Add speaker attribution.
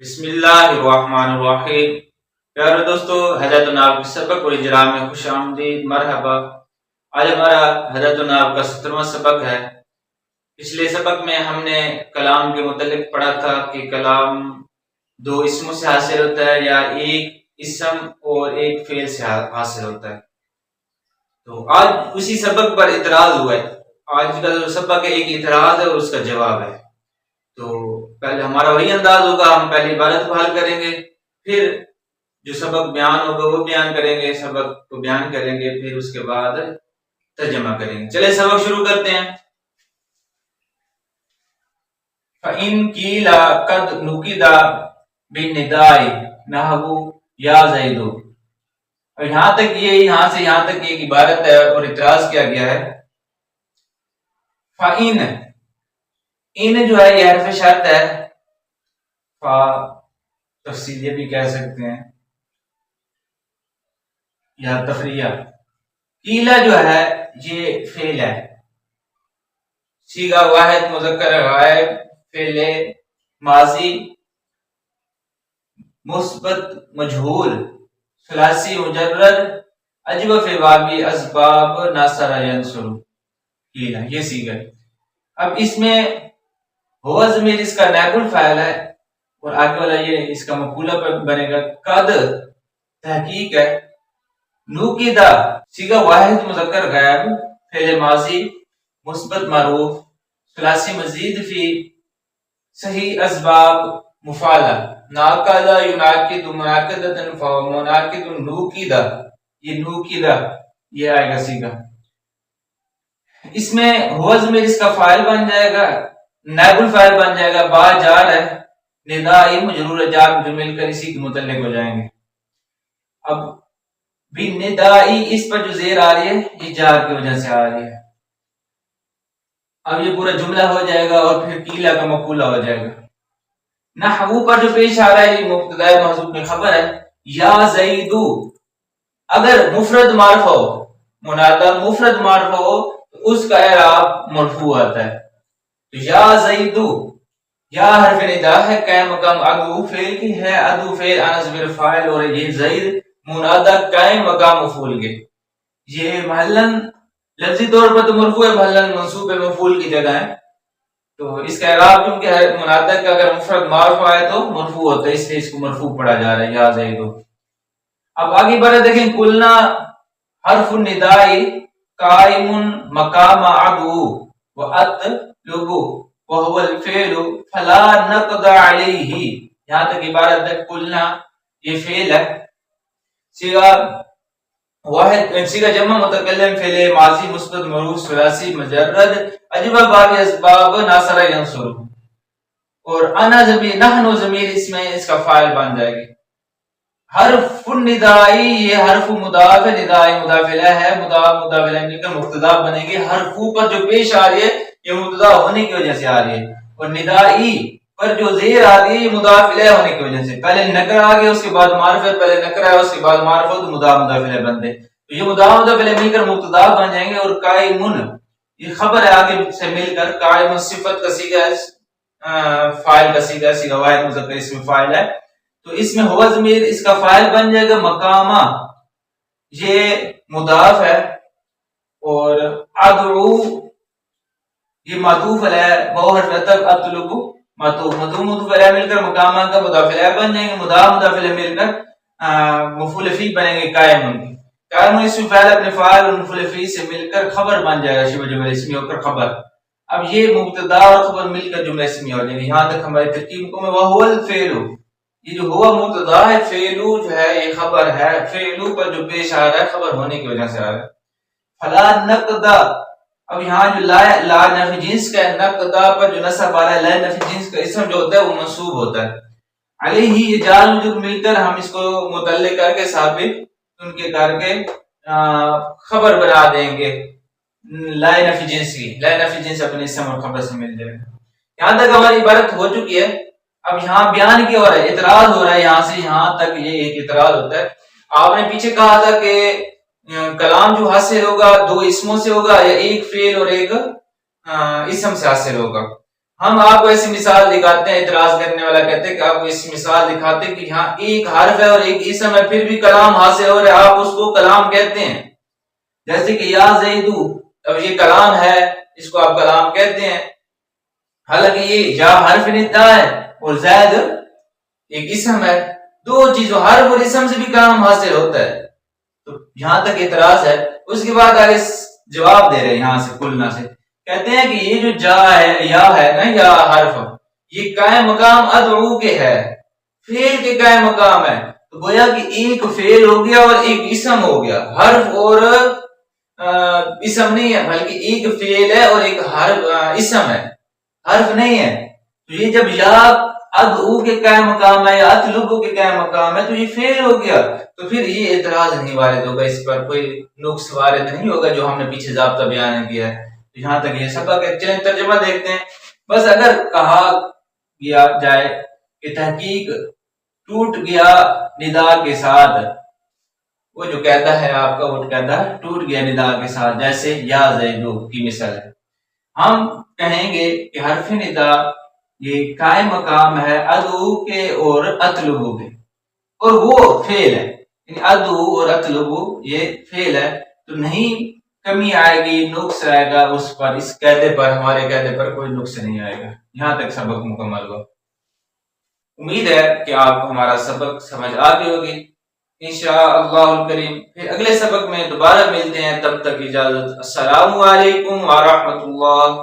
Speaker 1: بسم اللہ الرحمن الرحیم۔ پیارے دوستو، حضرت ناب کے سبق اور اجرا میں خوش آمدید، مرحبا۔ آج ہمارا حضرت ناب کا 17واں سبق ہے۔ پچھلے سبق میں ہم نے کلام کے متعلق پڑھا تھا کہ کلام دو اسموں سے حاصل ہوتا ہے یا ایک اسم اور ایک فعل سے حاصل ہوتا ہے۔ تو آج اسی سبق پر اعتراض ہوا ہے۔ آج کا جو سبق ہے ایک اعتراض ہے اور اس کا جواب ہے۔ تو پہلے ہمارا وہی انداز ہوگا، ہم پہلے عبارت کو حل کریں گے، پھر جو سبق بیان ہوگا وہ بیان کریں گے، سبق کو بیان کریں گے، پھر اس کے بعد ترجمہ کریں گے۔ چلے سبق شروع کرتے ہیں۔ فَإِن قِيلَ قَدْ نُقِدَ بِالنِّدَاءِ نَحْوُ يَا زَيْدُ۔ اور یہاں سے یہاں تک ایک عبارت ہے اور اعتراض کیا گیا ہے۔ فَإِن ان جو ہے یہ حرف شرط ہے، فا تفصیل یہ بھی کہہ سکتے ہیں یا تفریع۔ قیلا جو ہے یہ فعل ہے، صیغہ واحد مذکر غائب، فعل ماضی مثبت مجہول ثلاثی مجرد اجوف واوی اسباب ناصر ینصر، قیلا یہ صیغہ۔ اب اس میں ہوا ضمیر اس کا نائب الفاعل ہے اور آگے والا یہ اس کا مفعول بنے گا۔ قد تحقیق ہے، نوقیدہ صیغہ واحد مذکر غائب، فعل ماضی مثبت معروف ثلاثی مزید فی صحیح اسباب مفعلہ، ناقض یناقض مناقضۃ فمناقض نوقیدہ، یہ نوقیدہ یہ آئے گا صیغہ۔ اس میں ہوا ضمیر اس کا فاعل بن جائے گا، نائب الفاعل بن جائے گا، با جار ہے، ندائی مجرور جار جو مل کر اسی کے متعلق ہو جائیں گے۔ اب بالندائی اس پر جو زیر آ رہی ہے یہ جار کی وجہ سے آ رہی ہے۔ اب یہ پورا جملہ ہو جائے گا اور پھر قیلا کا مقولہ ہو جائے گا۔ نحو پر جو پیش آ رہا ہے یہ مبتدا محذوف میں خبر ہے، یا زیدو اگر مفرد معرفہ ہو، منادا مفرد معرفہ ہو تو اس کا اعراب مرفوع آتا ہے۔ یا زیدو یا حرف ندا ہے، قائم مقام ادو فعل کی ہے، ادو فعل انصب فاعل، اور یہ زید منادا قائم مقام مفعول کے، یہ محلن لفظی طور پر تو مرفوع ہے، محلن منصوب مفعول کی جگہ ہے۔ تو اس کا اعراب کیونکہ منادا کا اگر مفرد معرفہ ہے تو مرفوع ہوتا ہے، اس لیے اس کو مرفوع پڑھا جا رہا ہے، یا زیدو۔ اب آگے بڑھے دیکھیں، قلنا حرف الندائی قائم مقام ادو وَأَطْلُبُ وَهُوَ الْفِعْلُ فَلَا نَقْضَ عَلَيْهِ، یہاں تک عبارت ہے۔ قلنا یہ فعل ہے، صیغہ واحد صیغہ جمع متکلم، فعل ماضی مثبت معروف ثلاثی مجرد اجوف واوی اسباب ناصر ینصر، اور انا ضمیر نحن ضمیر اس میں اس کا فاعل بن جائے گی۔ حرف الندائی یہ حرف مضاف ہے، ندائی مضاف الیہ ہے، مضاف الیہ مل کر مبتدا بنے گی۔ حرف پر جو پیش آ رہی ہے یہ مبتدا ہونے کی وجہ سے آ رہی ہے، اور ندائی پر جو زیر آ رہی ہے یہ مضاف الیہ ہونے کی وجہ سے، پہلے نکرہ آ گیا اس کے بعد معرفہ، پہلے نکرہ ہے اس کے بعد معرفہ، تو مضاف الیہ بنتے، تو یہ مضاف الیہ مل کر مبتدا بن جائیں گے، اور قائمن یہ خبر ہے آگے سے مل کر، قائم صفت کا صیغہ ہے، فاعل کا صیغہ ہے، صیغہ واحد مذکر اس میں فاعل ہے، تو اس میں ہوا ضمیر اس کا فاعل بن جائے گا۔ مقامہ یہ مضاف ہے، اور ادعو یہ معطوف علیہ، وہ حرف عطف، اطلب معطوف مضاف علیہ مل کر مقامہ کا مضاف الیہ بن جائیں گے، مضاف الیہ مل کر مفعول فی بنیں گے قائم۔ قائم اسم فاعل اپنے فاعل اور مفعول فی سے مل کر خبر بن جائے گا، شبہ جملہ اسمی ہو کر خبر۔ اب یہ مبتدا اور خبر مل کر جملہ اسمی ہو جائے گی۔ یہاں تک ہماری ترکیب کو میں وہو الفعل، یہ جو ہوا مبتدا ہے، فعلو جو ہے یہ خبر ہے، فعلو پر جو پیش آ رہا ہے خبر ہونے کی وجہ سے آ رہا ہے۔ فلا نقدا، اب یہاں جو لا نفی جنس کا نقدا پر جو نصب آ رہا ہے، لا نفی جنس کا اسم جو ہوتا ہے وہ منصوب ہوتا ہے۔ علیہ یہ جار مجرور مل کر ہم اس کو متعلق کر کے ثابت ان کے کر کے خبر بنا دیں گے، لا نفی جنس کی، لا نفی جنس اپنے اسم اور خبر سے مل جائے گا۔ یہاں تک ہماری عبارت ہو چکی ہے۔ اب یہاں بیان کیا ہو رہا ہے، اعتراض ہو رہا ہے، یہاں سے یہاں تک یہ ایک اعتراض ہوتا ہے۔ آپ نے پیچھے کہا تھا کہ کلام جو حاصل ہوگا دو اسموں سے ہوگا، یا ایک فعل اور ایک اسم سے حاصل ہوگا۔ ہم آپ کو ایسی مثال دکھاتے ہیں، اعتراض کرنے والا کہتے ہیں کہ آپ کو اس مثال دکھاتے ہیں کہ یہاں ایک حرف ہے اور ایک اسم ہے، پھر بھی کلام حاصل ہو رہا ہے، آپ اس کو کلام کہتے ہیں. جیسے کہ یا زیدو، اب یہ کلام ہے، اس کو آپ کلام کہتے ہیں، حالانکہ یہ یا حرف ندا ہے اور زید ایک اسم ہے. دو چیزوں، حرف اور اسم سے بھی کلام حاصل ہوتا ہے. تو یہاں تک اعتراض ہے. اس کے بعد آگے جواب دے رہے ہیں یہاں سے کلنا سے، کہتے ہیں کہ یہ جو جا ہے، یا ہے نا، یا حرف، یہ قائم مقام ادعو کے ہے، فعل کے قائم مقام ہے. تو گویا کہ ایک فعل ہو گیا اور ایک اسم ہو گیا، حرف اور اسم نہیں ہے، بلکہ ایک فعل ہے اور ایک حرف اسم ہے، حرف نہیں ہے. تو یہ جب یا ادعو کے قائم مقام ہے یا اطلبو کے قائم مقام ہے تو یہ فعل ہو گیا. تو پھر یہ اعتراض نہیں وارد ہوگا، اس پر کوئی نقص وارد نہیں ہوگا جو ہم نے پیچھے ضابطہ بیان کیا ہے. یہاں تک یہ سبق ہے. چلیں ترجمہ دیکھتے ہیں. بس اگر کہا گیا جائے کہ تحقیق ٹوٹ گیا ندا کے ساتھ، وہ جو قاعدہ ہے آپ کا، وہ قاعدہ ٹوٹ گیا ندا کے ساتھ، جیسے یا زیدو کی مثال ہے. ہم کہیں گے کہ حرف ندا یہ قائم مقام ہے ادعو کے اور اطلبو کے، اور وہ فعل ہے، یعنی ادعو اور اطلبو یہ فعل ہے. تو نہیں کمی آئے گی، نقص آئے گا اس پر، اس قاعدے پر، ہمارے قاعدے پر کوئی نقص نہیں آئے گا. یہاں تک سبق مکمل ہوا. امید ہے کہ آپ کو ہمارا سبق سمجھ آ گئی ہوگی. انشاءاللہ الکریم پھر اگلے سبق میں دوبارہ ملتے ہیں. تب تک اجازت. السلام علیکم ورحمۃ اللہ.